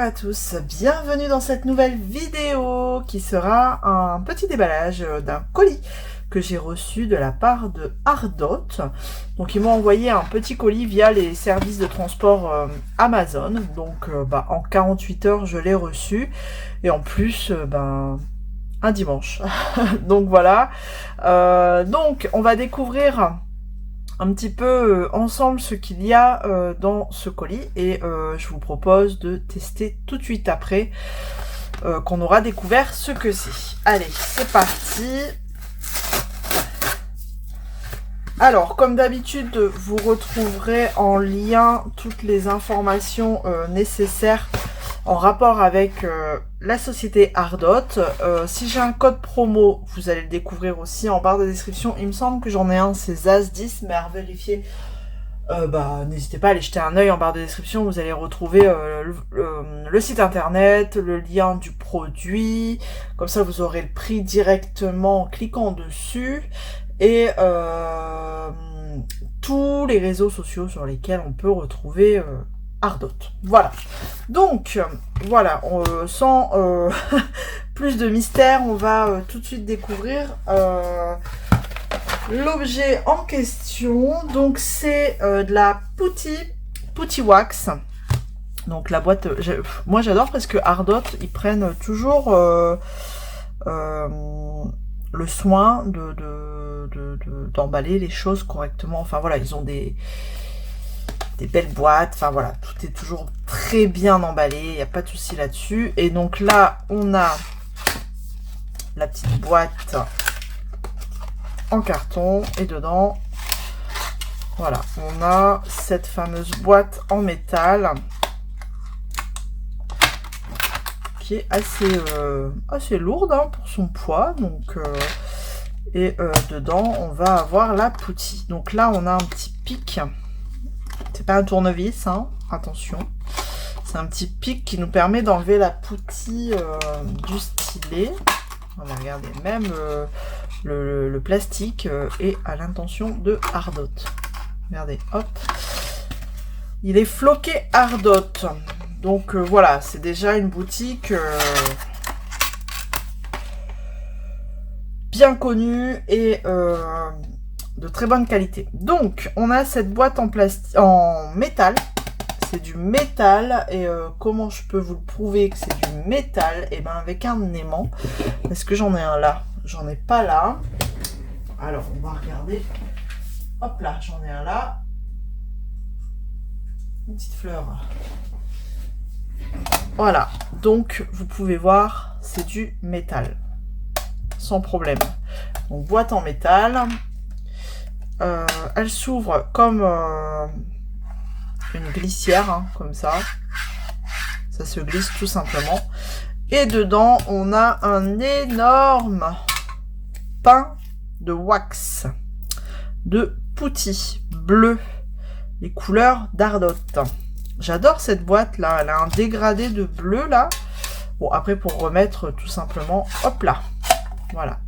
à tous, bienvenue dans cette nouvelle vidéo qui sera un petit déballage d'un colis que j'ai reçu de la part de Ardot. Donc ils m'ont envoyé un petit colis via les services de transport Amazon. Donc en 48 heures je l'ai reçu et en plus un dimanche. Donc voilà, donc on va découvrir un petit peu ensemble ce qu'il y a dans ce colis et je vous propose de tester tout de suite après qu'on aura découvert ce que c'est. Allez, c'est parti. Alors, comme d'habitude, vous retrouverez en lien toutes les informations nécessaires en rapport avec la société Ardot. Si j'ai un code promo, vous allez le découvrir aussi en barre de description. Il me semble que j'en ai un, c'est ZAS10, mais à vérifier, n'hésitez pas à aller jeter un œil en barre de description. Vous allez retrouver le site internet, le lien du produit. Comme ça, vous aurez le prix directement en cliquant dessus. Et tous les réseaux sociaux sur lesquels on peut retrouver Ardot. Voilà. Donc, voilà, sans plus de mystère, on va tout de suite découvrir l'objet en question. Donc, c'est de la Putty Wax. Donc, la boîte, moi j'adore parce que Ardot, ils prennent toujours le soin d'emballer les choses correctement. Enfin voilà, ils ont des belles boîtes. Enfin voilà, tout est toujours très bien emballé. Il n'y a pas de souci là-dessus. Et donc là, on a la petite boîte en carton. Et dedans, voilà, on a cette fameuse boîte en métal qui est assez lourde hein, pour son poids. Donc dedans on va avoir la Putty. Donc là on a un petit pic, c'est pas un tournevis hein, attention, c'est un petit pic qui nous permet d'enlever la Putty du stylet. Voilà, regardez, même le plastique est à l'intention de Ardot. Regardez, hop, il est floqué Ardot. Donc voilà, c'est déjà une boutique bien connue et de très bonne qualité. Donc on a cette boîte en métal. C'est du métal et comment je peux vous le prouver que c'est du métal? Et avec un aimant. Est-ce que j'en ai un là? J'en ai pas là. Alors on va regarder. Hop là, j'en ai un là. Une petite fleur. Voilà, donc vous pouvez voir, c'est du métal, sans problème. Donc boîte en métal, elle s'ouvre comme une glissière, hein, comme ça se glisse tout simplement. Et dedans, on a un énorme pain de wax, de Putty bleu, les couleurs d'Ardot. J'adore cette boîte là, elle a un dégradé de bleu là. Bon après pour remettre tout simplement, hop là, voilà.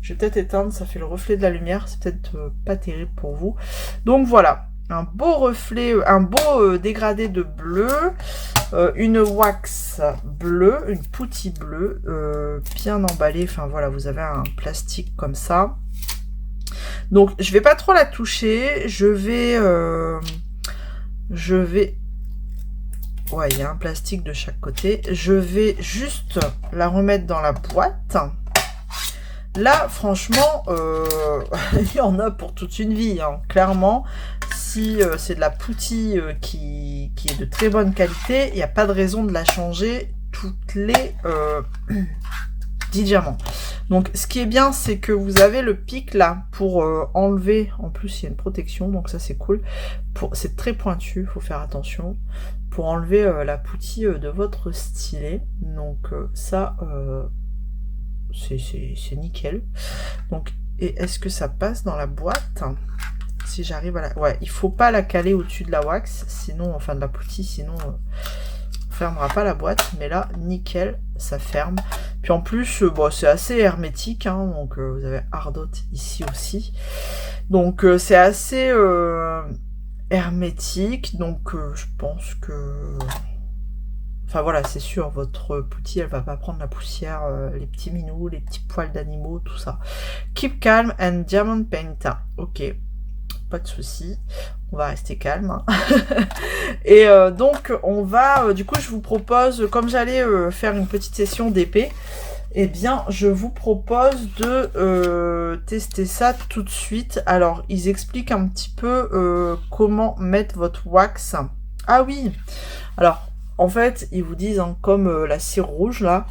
Je vais peut-être éteindre, ça fait le reflet de la lumière, c'est peut-être pas terrible pour vous. Donc voilà, un beau reflet, un beau dégradé de bleu, une wax bleue, une Putty bleue, bien emballée. Enfin voilà, vous avez un plastique comme ça. Donc je vais pas trop la toucher, je vais ouais, il y a un plastique de chaque côté. Je vais juste la remettre dans la boîte. Là, franchement, il y en a pour toute une vie. Hein. Clairement, si c'est de la Putty qui est de très bonne qualité, il n'y a pas de raison de la changer toutes les 10 diamants. Donc, ce qui est bien, c'est que vous avez le pic là pour enlever. En plus, il y a une protection, donc ça, c'est cool. C'est très pointu, il faut faire attention. Pour enlever la Putty de votre stylet. Donc ça, c'est nickel. Donc, et est-ce que ça passe dans la boîte? Si j'arrive à la... Ouais, il faut pas la caler au-dessus de la wax, sinon, enfin de la Putty, sinon on fermera pas la boîte. Mais là, nickel, ça ferme. Puis en plus, c'est assez hermétique, hein, donc vous avez Ardot ici aussi. Donc c'est assez... hermétique, donc je pense que Enfin voilà, c'est sûr, votre poutie, elle va pas prendre la poussière, les petits minous, les petits poils d'animaux, tout ça. Keep calm and diamond paint. Ok, pas de souci. On va rester calme. Hein. Et donc, on va... du coup, je vous propose, comme j'allais faire une petite session d'épée, eh bien, je vous propose de tester ça tout de suite. Alors, ils expliquent un petit peu comment mettre votre wax. Ah oui. Alors, en fait, ils vous disent, hein, comme la cire rouge, là,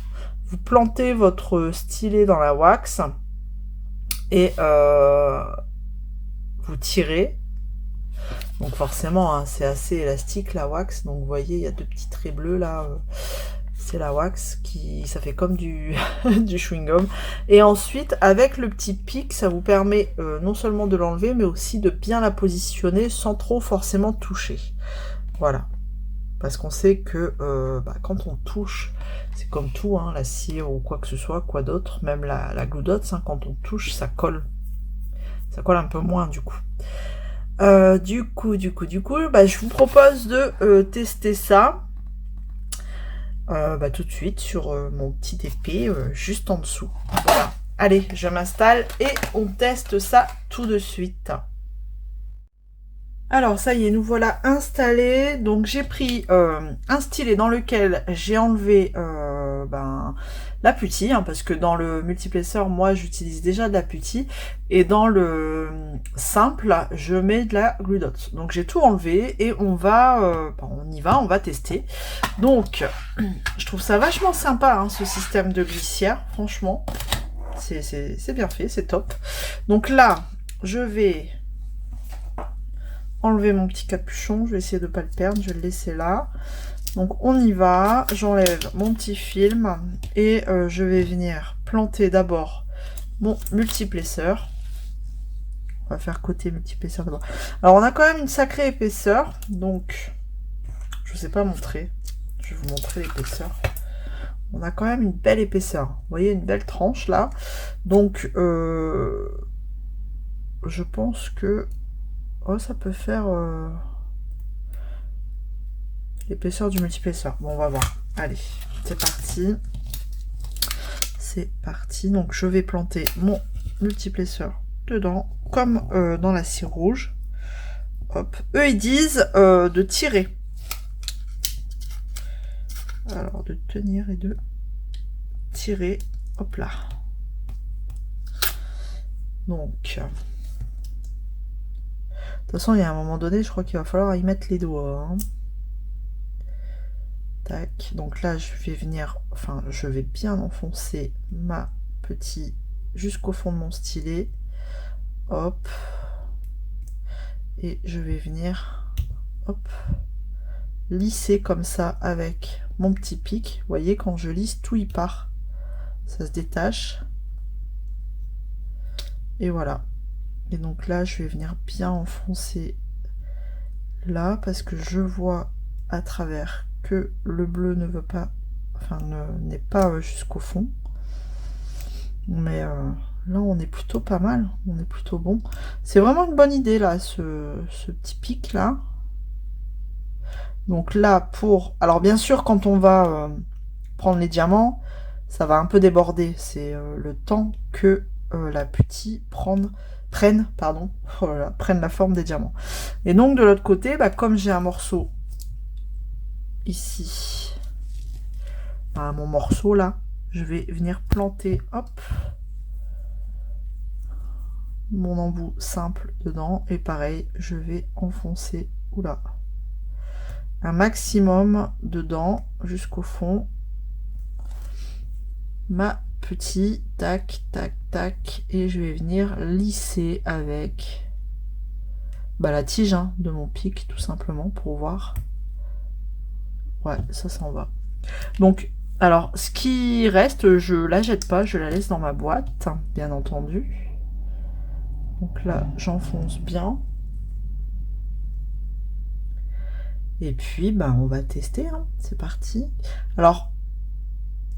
vous plantez votre stylet dans la wax et vous tirez. Donc forcément, hein, c'est assez élastique la wax. Donc vous voyez, il y a deux petits traits bleus là. C'est la wax qui, ça fait comme du, du chewing-gum. Et ensuite, avec le petit pic, ça vous permet non seulement de l'enlever, mais aussi de bien la positionner sans trop forcément toucher. Voilà. Parce qu'on sait que quand on touche, c'est comme tout, hein, la cire ou quoi que ce soit, quoi d'autre, même la glue dots, hein, quand on touche, ça colle. Ça colle un peu moins du coup. Du coup, je vous propose de tester ça tout de suite sur mon petit épée juste en dessous. Voilà. Allez, je m'installe et on teste ça tout de suite. Alors, ça y est, nous voilà installés. Donc, j'ai pris un stylet dans lequel j'ai enlevé la putty, hein, parce que dans le multiplesseur, moi, j'utilise déjà de la putty. Et dans le simple, je mets de la glue dots. Donc, j'ai tout enlevé et on va, on y va, on va tester. Donc, je trouve ça vachement sympa, hein, ce système de glissière, franchement. C'est bien fait, c'est top. Donc là, je vais... enlever mon petit capuchon, je vais essayer de ne pas le perdre, je vais le laisser là. Donc on y va, j'enlève mon petit film et je vais venir planter d'abord mon multiplesseur. On va faire côté multiplesseur d'abord. Alors on a quand même une sacrée épaisseur, donc je ne sais pas montrer, je vais vous montrer l'épaisseur. On a quand même une belle épaisseur, vous voyez une belle tranche là. Donc je pense que ça peut faire l'épaisseur du multiplesseur. Bon, on va voir. Allez, c'est parti. C'est parti. Donc, je vais planter mon multiplesseur dedans, comme dans la cire rouge. Hop. Eux, ils disent de tirer. Alors, de tenir et de tirer. Hop là. Donc... de toute façon, il y a un moment donné, je crois qu'il va falloir y mettre les doigts. Hein. Tac. Donc là, je vais venir... enfin, je vais bien enfoncer ma petite... jusqu'au fond de mon stylet. Hop. Et je vais venir... hop. Lisser comme ça avec mon petit pic. Vous voyez, quand je lisse, tout y part. Ça se détache. Et voilà. Et donc là, je vais venir bien enfoncer là, parce que je vois à travers que le bleu ne veut pas, enfin, n'est pas jusqu'au fond. Mais là, on est plutôt pas mal, on est plutôt bon. C'est vraiment une bonne idée, là, ce petit pic, là. Donc là, pour... alors, bien sûr, quand on va prendre les diamants, ça va un peu déborder. C'est le temps que la putty prenne la forme des diamants. Et donc de l'autre côté, comme j'ai un morceau ici, mon morceau là, je vais venir planter, hop, mon embout simple dedans, et pareil, je vais enfoncer, oula, un maximum dedans jusqu'au fond, ma petit, tac, tac, tac, et je vais venir lisser avec la tige de mon pic, tout simplement, pour voir. Ouais, ça s'en va. Donc, alors, ce qui reste, je la jette pas, je la laisse dans ma boîte, bien entendu. Donc là, j'enfonce bien. Et puis, on va tester, hein. C'est parti. Alors,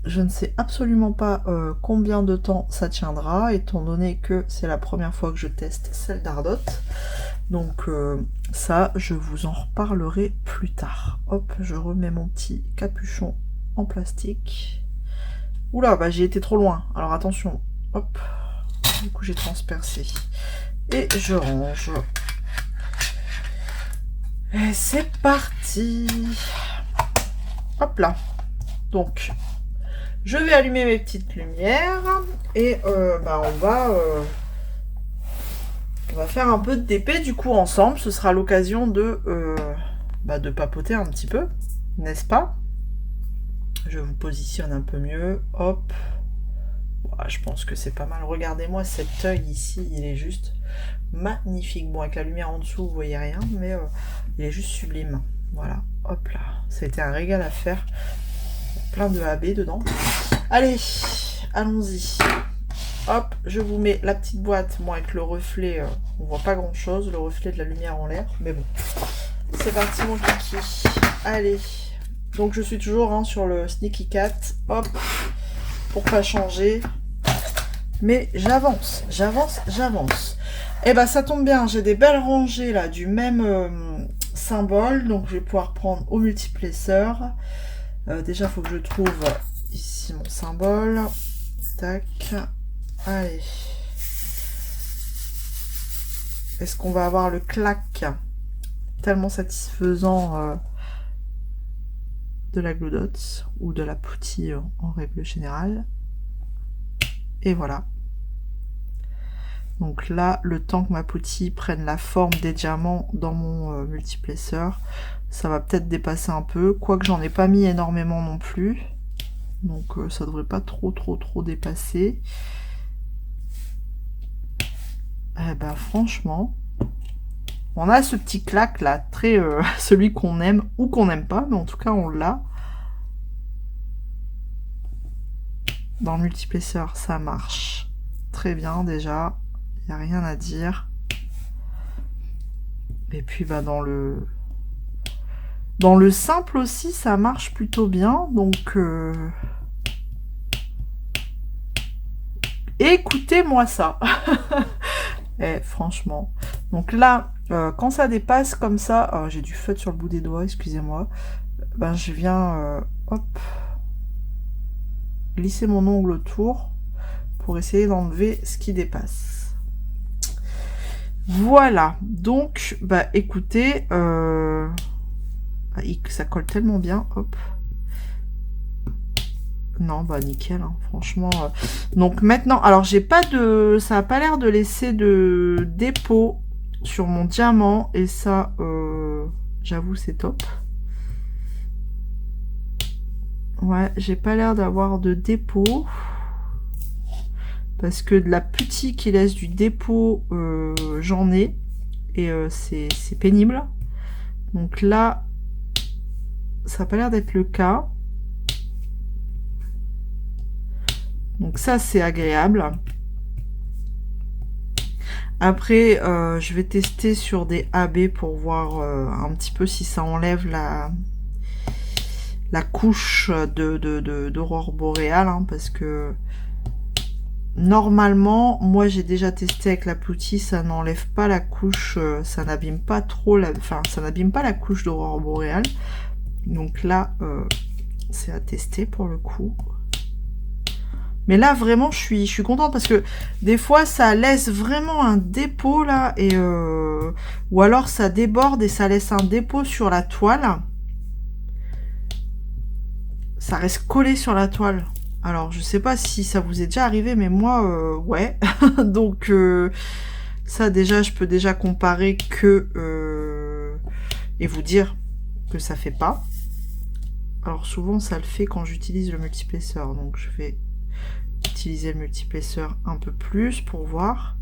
je ne sais absolument pas combien de temps ça tiendra, étant donné que c'est la première fois que je teste celle d'Ardot. Donc ça, je vous en reparlerai plus tard. Hop, je remets mon petit capuchon en plastique. Oula, bah j'ai été trop loin. Alors attention. Hop. Du coup, j'ai transpercé. Et je range. Et c'est parti. Hop là. Donc, je vais allumer mes petites lumières. Et bah on va faire un peu de DP du coup ensemble. Ce sera l'occasion de papoter un petit peu, n'est-ce pas? Je vous positionne un peu mieux. Hop. Voilà, je pense que c'est pas mal. Regardez-moi cet œil ici, il est juste magnifique. Bon, avec la lumière en dessous, vous voyez rien, mais il est juste sublime. Voilà, hop là. Ça a été un régal à faire. Plein de AB dedans. Allez, allons-y. Hop, je vous mets la petite boîte. Moi, avec le reflet, on voit pas grand-chose. Le reflet de la lumière en l'air, mais bon. C'est parti, mon kiki. Allez. Donc, je suis toujours sur le Sneaky Cat. Hop. Pour pas changer. Mais j'avance, j'avance. Et bah, ça tombe bien. J'ai des belles rangées, là, du même symbole. Donc, je vais pouvoir prendre au multiplesseur. Déjà, il faut que je trouve ici mon symbole. Tac. Allez. Est-ce qu'on va avoir le clac tellement satisfaisant de la Glue Dots ou de la poutille en règle générale. Et voilà. Donc là, le temps que ma poutille prenne la forme des diamants dans mon multiplesseur, ça va peut-être dépasser un peu, quoique j'en ai pas mis énormément non plus. Donc ça devrait pas trop dépasser. Eh ben franchement, on a ce petit clac là, très celui qu'on aime ou qu'on n'aime pas, mais en tout cas on l'a. Dans le multiplesseur, ça marche très bien déjà, il n'y a rien à dire. Et puis bah dans le simple aussi, ça marche plutôt bien, donc écoutez-moi ça. Et franchement, donc là, quand ça dépasse comme ça, j'ai du feutre sur le bout des doigts, excusez-moi, ben je viens, hop, glisser mon ongle autour pour essayer d'enlever ce qui dépasse. Voilà, donc, bah écoutez, ça colle tellement bien, hop. Non, bah nickel, hein, franchement. Donc maintenant, alors j'ai pas de... Ça a pas l'air de laisser de dépôt sur mon diamant. Et ça, j'avoue, c'est top. Ouais, j'ai pas l'air d'avoir de dépôt. Parce que de la petite qui laisse du dépôt, j'en ai. Et c'est pénible. Donc là, ça a pas l'air d'être le cas. Donc ça, c'est agréable. Après, je vais tester sur des AB pour voir un petit peu si ça enlève la couche d'aurore boréale. Hein, parce que normalement, moi j'ai déjà testé avec la poutille, ça n'enlève pas la couche, ça n'abîme pas trop ça n'abîme pas la couche d'aurore boréale. Donc là, c'est à tester pour le coup. Mais là, vraiment, je suis contente parce que des fois, ça laisse vraiment un dépôt là. Et ou alors, ça déborde et ça laisse un dépôt sur la toile. Ça reste collé sur la toile. Alors, je sais pas si ça vous est déjà arrivé, mais moi, ouais. Donc, ça déjà, je peux déjà comparer que... et vous dire que ça fait pas. Alors, souvent, ça le fait quand j'utilise le multiplesseur. Donc, je vais... utiliser le multiplesseur un peu plus pour voir.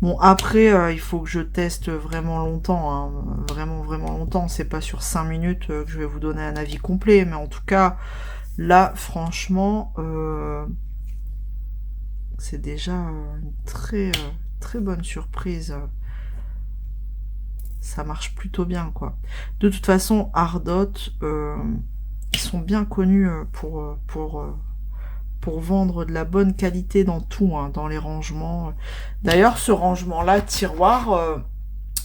Bon, après, il faut que je teste vraiment longtemps, hein, vraiment longtemps. C'est pas sur 5 minutes que je vais vous donner un avis complet, mais en tout cas, là, franchement, c'est déjà une très bonne surprise. Ça marche plutôt bien, quoi. De toute façon, Ardot, ils sont bien connus pour vendre de la bonne qualité dans tout, hein, dans les rangements. D'ailleurs, ce rangement-là, tiroir,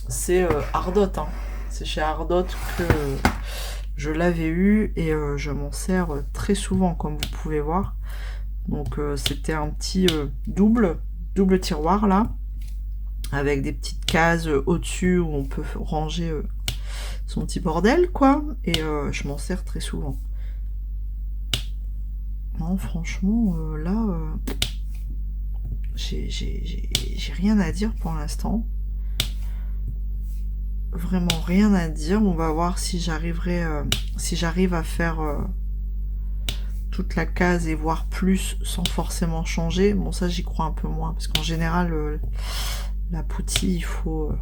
c'est Ardot. Hein. C'est chez Ardot que je l'avais eu et je m'en sers très souvent, comme vous pouvez voir. Donc c'était un petit double tiroir là, avec des petites cases au-dessus où on peut ranger son petit bordel, quoi. Et je m'en sers très souvent. Non, franchement, là, j'ai rien à dire pour l'instant. Vraiment rien à dire. On va voir si j'arriverai, si j'arrive à faire toute la case et voir plus sans forcément changer. Bon, ça, j'y crois un peu moins, parce qu'en général, la poutille, il faut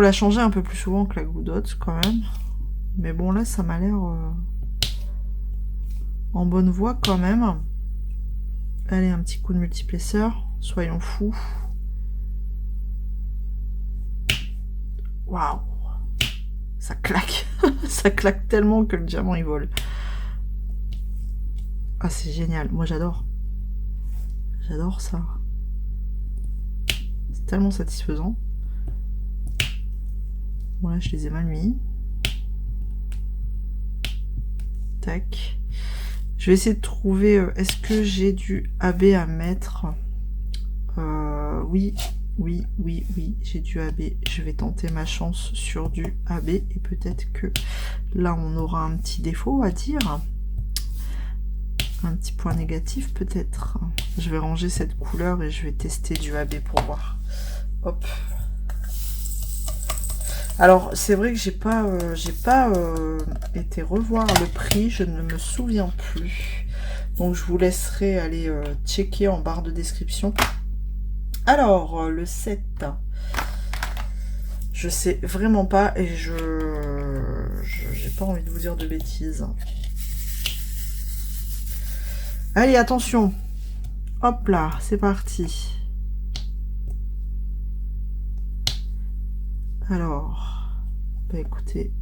la changer un peu plus souvent que la goudotte, quand même. Mais bon, là, ça m'a l'air en bonne voie, quand même. Allez, un petit coup de multiplesseur. Soyons fous. Waouh! Ça claque. Ça claque tellement que le diamant, il vole. Ah, c'est génial. Moi, j'adore. J'adore ça. C'est tellement satisfaisant. Bon, là, je les ai mal mis. Tac. Je vais essayer de trouver... est-ce que j'ai du AB à mettre? Oui, j'ai du AB. Je vais tenter ma chance sur du AB. Et peut-être que là, on aura un petit défaut à dire. Un petit point négatif, peut-être. Je vais ranger cette couleur et je vais tester du AB pour voir. Hop. Alors, c'est vrai que j'ai pas été revoir le prix, je ne me souviens plus. Donc, je vous laisserai aller checker en barre de description. Alors, le 7, je sais vraiment pas et j'ai pas envie de vous dire de bêtises. Allez, attention. Hop là, c'est parti. Alors, bah écoutez.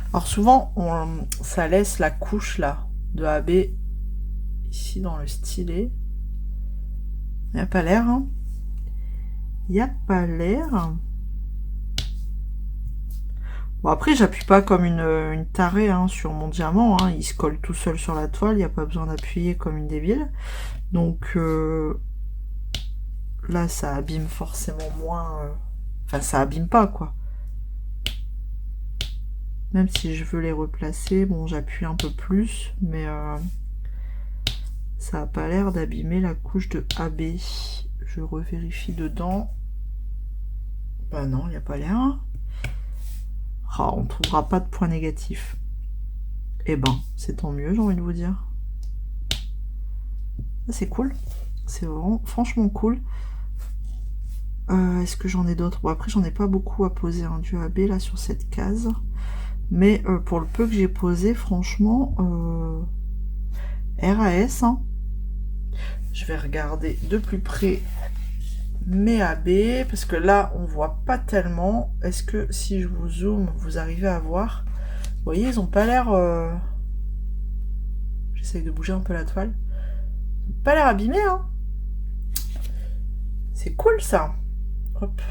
Alors souvent, ça laisse la couche là de AB ici dans le stylet. Il n'y a pas l'air. Hein. Il n'y a pas l'air. Bon, après, j'appuie pas comme une tarée hein, sur mon diamant. Hein. Il se colle tout seul sur la toile. Il n'y a pas besoin d'appuyer comme une débile. Donc là, ça abîme forcément moins. Enfin, ça abîme pas, quoi. Même si je veux les replacer, bon, j'appuie un peu plus, mais ça n'a pas l'air d'abîmer la couche de AB. Je revérifie dedans. Bah non, il n'y a pas l'air. Ah, on ne trouvera pas de point négatif. Eh ben, c'est tant mieux, j'ai envie de vous dire. C'est cool. C'est vraiment, franchement cool. Est-ce que j'en ai d'autres? Bon, après, j'en ai pas beaucoup à poser un du AB là sur cette case. Mais pour le peu que j'ai posé, franchement, RAS. Hein. Je vais regarder de plus près mes AB, parce que là, on voit pas tellement. Est-ce que si je vous zoome, vous arrivez à voir? Vous voyez, ils ont pas l'air... J'essaye de bouger un peu la toile. Ils ont pas l'air abîmés, hein. C'est cool, ça. Hop.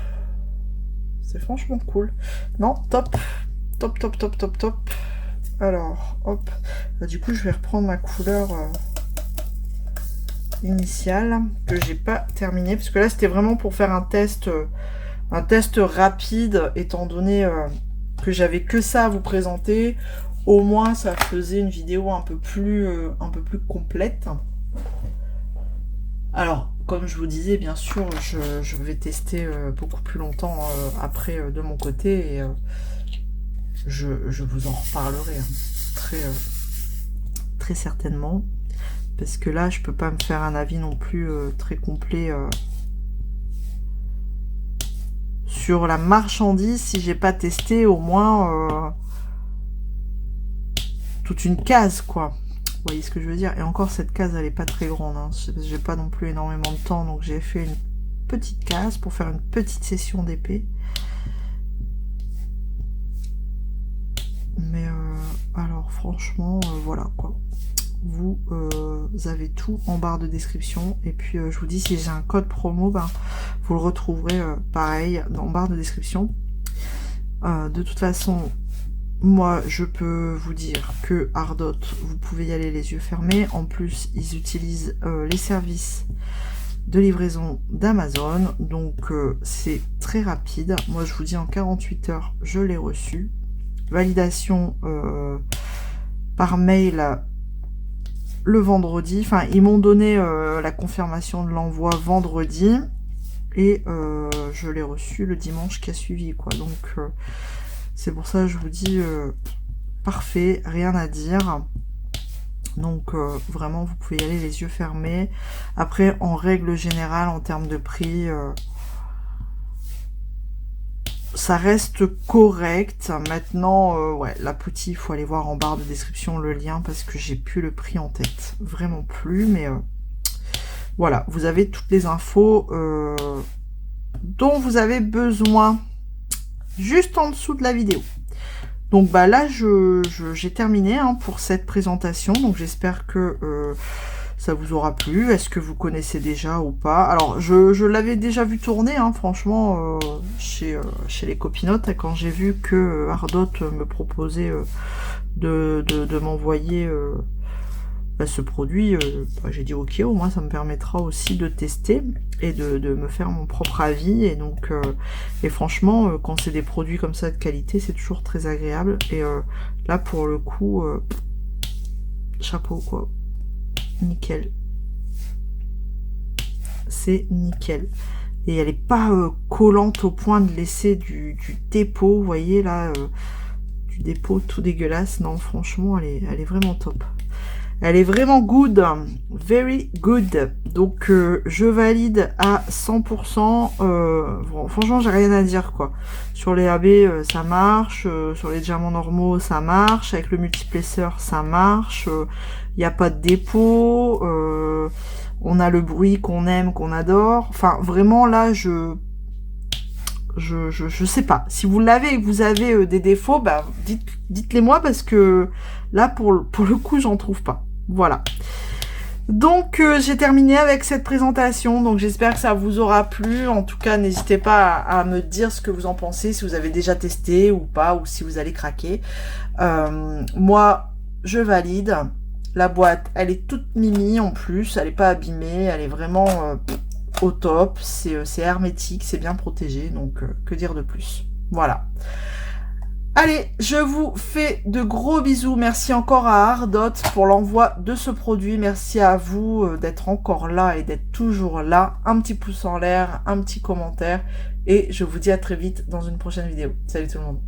C'est franchement cool. Non, top. Top, top, top, top, top. Alors, hop. Bah, du coup, je vais reprendre ma couleur initiale que j'ai pas terminé. Parce que là, c'était vraiment pour faire un test rapide, étant donné que j'avais que ça à vous présenter. Au moins, ça faisait une vidéo un peu plus complète. Alors, comme je vous disais, bien sûr, je vais tester beaucoup plus longtemps après de mon côté et je vous en reparlerai hein, très certainement. Parce que là, je peux pas me faire un avis non plus très complet sur la marchandise si j'ai pas testé au moins toute une case, quoi. Vous voyez ce que je veux dire? Et encore, cette case, elle est pas très grande. Hein. J'ai pas non plus énormément de temps, donc j'ai fait une petite case pour faire une petite session d'épée. Mais alors, franchement, voilà, quoi. vous avez tout en barre de description. Et puis je vous dis, si j'ai un code promo, ben, vous le retrouverez pareil en barre de description. De toute façon, moi je peux vous dire que Ardot, vous pouvez y aller les yeux fermés. En plus, ils utilisent les services de livraison d'Amazon, donc c'est très rapide. Moi je vous dis, en 48 heures je l'ai reçu. Validation par mail le vendredi, enfin ils m'ont donné la confirmation de l'envoi vendredi et je l'ai reçu le dimanche qui a suivi, quoi. Donc c'est pour ça que je vous dis parfait, rien à dire. Donc vraiment vous pouvez y aller les yeux fermés. Après, en règle générale, en termes de prix, ça reste correct. Maintenant, ouais, la petite, il faut aller voir en barre de description le lien parce que j'ai plus le prix en tête. Vraiment plus, mais voilà, vous avez toutes les infos dont vous avez besoin juste en dessous de la vidéo. Donc bah là, j'ai terminé hein, pour cette présentation. Donc j'espère que ça vous aura plu. Est-ce que vous connaissez déjà ou pas? Alors je l'avais déjà vu tourner, hein, franchement, chez les copinotes, quand j'ai vu que Ardot me proposait de m'envoyer ce produit, j'ai dit ok, au moins ça me permettra aussi de tester et de me faire mon propre avis. Et donc et franchement, quand c'est des produits comme ça de qualité, c'est toujours très agréable. Et là pour le coup, chapeau quoi, nickel, c'est nickel. Et elle est pas collante au point de laisser du dépôt, vous voyez là, du dépôt tout dégueulasse. Non, franchement elle est vraiment top. Elle est vraiment good, very good. Donc je valide à 100%. Bon, franchement, j'ai rien à dire quoi. Sur les AB, ça marche. Sur les diamants normaux, ça marche. Avec le multiplesseur, ça marche. Il n'y a pas de dépôt. On a le bruit qu'on aime, qu'on adore. Enfin, vraiment là, je sais pas. Si vous l'avez et que vous avez des défauts, bah dites-les moi parce que là pour le coup j'en trouve pas. Voilà. Donc j'ai terminé avec cette présentation. Donc j'espère que ça vous aura plu. En tout cas, n'hésitez pas à me dire ce que vous en pensez, si vous avez déjà testé ou pas, ou si vous allez craquer. Moi, je valide. La boîte, elle est toute mimi en plus. Elle est pas abîmée. Elle est vraiment au top, c'est hermétique, c'est bien protégé, donc que dire de plus. Voilà. Allez, je vous fais de gros bisous. Merci encore à Ardot pour l'envoi de ce produit. Merci à vous d'être encore là et d'être toujours là. Un petit pouce en l'air, un petit commentaire. Et je vous dis à très vite dans une prochaine vidéo. Salut tout le monde.